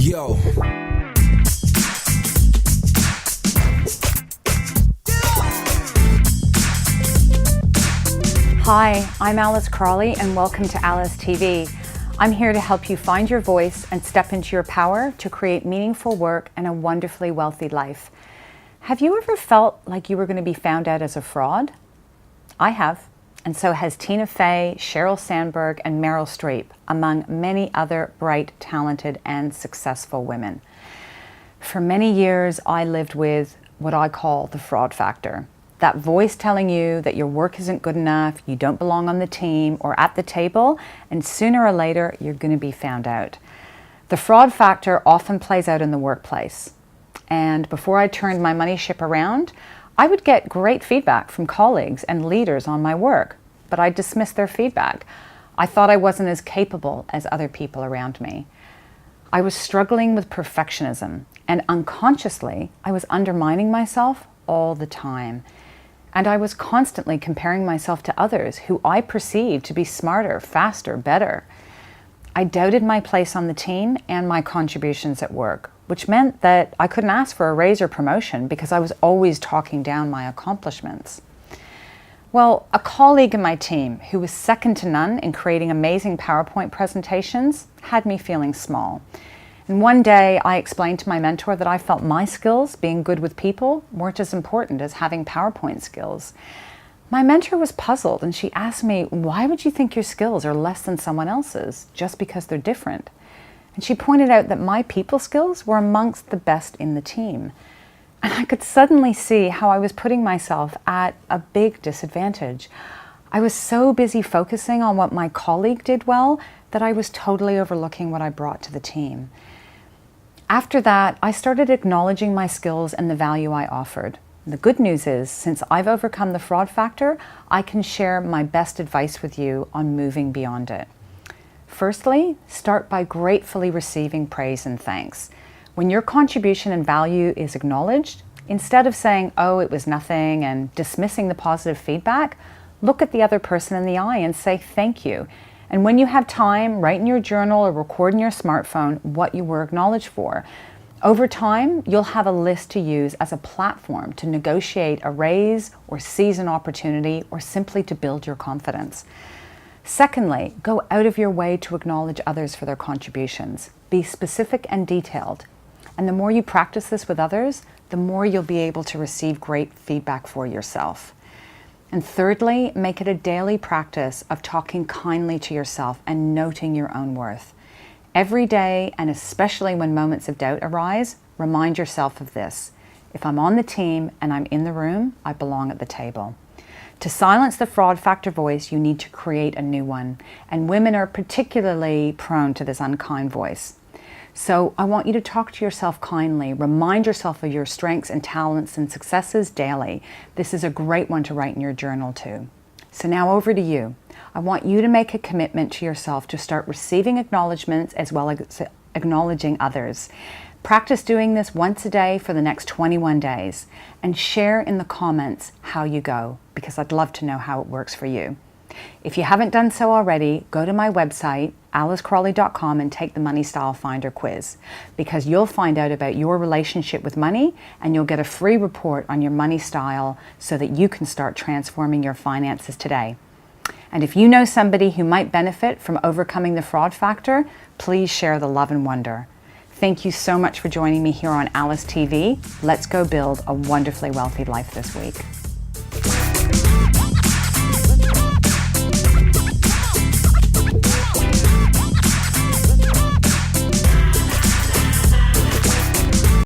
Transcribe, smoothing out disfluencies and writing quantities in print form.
Yo. Hi, I'm Alice Crawley and welcome to Alice TV. I'm here to help you find your voice and step into your power to create meaningful work and a wonderfully wealthy life. Have you ever felt like you were going to be found out as a fraud? I have, and so has Tiny Fey, Sheryl Sandberg, and Meryl Streep, among many other bright, talented, and successful women. For many years, I lived with what I call the fraud factor. That voice telling you that your work isn't good enough, you don't belong on the team or at the table, and sooner or later, you're going to be found out. The fraud factor often plays out in the workplace. And before I turned my money ship around, I would get great feedback from colleagues and leaders on my work, but I dismissed their feedback. I thought I wasn't as capable as other people around me. I was struggling with perfectionism, and unconsciously, I was undermining myself all the time. And I was constantly comparing myself to others who I perceived to be smarter, faster, better. I doubted my place on the team and my contributions at work, which meant that I couldn't ask for a raise or promotion because I was always talking down my accomplishments. Well, a colleague in my team who was second to none in creating amazing PowerPoint presentations had me feeling small. And one day I explained to my mentor that I felt my skills, being good with people, weren't as important as having PowerPoint skills. My mentor was puzzled and she asked me, why would you think your skills are less than someone else's just because they're different? And she pointed out that my people skills were amongst the best in the team. And I could suddenly see how I was putting myself at a big disadvantage. I was so busy focusing on what my colleague did well that I was totally overlooking what I brought to the team. After that, I started acknowledging my skills and the value I offered. The good news is, since I've overcome the fraud factor, I can share my best advice with you on moving beyond it. Firstly, start by gratefully receiving praise and thanks. When your contribution and value is acknowledged, instead of saying, oh, it was nothing, and dismissing the positive feedback, look at the other person in the eye and say thank you. And when you have time, write in your journal or record in your smartphone what you were acknowledged for. Over time, you'll have a list to use as a platform to negotiate a raise or seize an opportunity or simply to build your confidence. Secondly, go out of your way to acknowledge others for their contributions. Be specific and detailed. And the more you practice this with others, the more you'll be able to receive great feedback for yourself. And thirdly, make it a daily practice of talking kindly to yourself and noting your own worth. Every day, and especially when moments of doubt arise, remind yourself of this. If I'm on the team and I'm in the room, I belong at the table. To silence the fraud factor voice, you need to create a new one. And women are particularly prone to this unkind voice. So I want you to talk to yourself kindly. Remind yourself of your strengths and talents and successes daily. This is a great one to write in your journal too. So now over to you. I want you to make a commitment to yourself to start receiving acknowledgements as well as acknowledging others. Practice doing this once a day for the next 21 days and share in the comments how you go, because I'd love to know how it works for you. If you haven't done so already, go to my website, alicecrawley.com, and take the Money Style Finder quiz, because you'll find out about your relationship with money and you'll get a free report on your money style so that you can start transforming your finances today. And if you know somebody who might benefit from overcoming the fraud factor, please share the love and wonder. Thank you so much for joining me here on Alice TV. Let's go build a wonderfully wealthy life this week.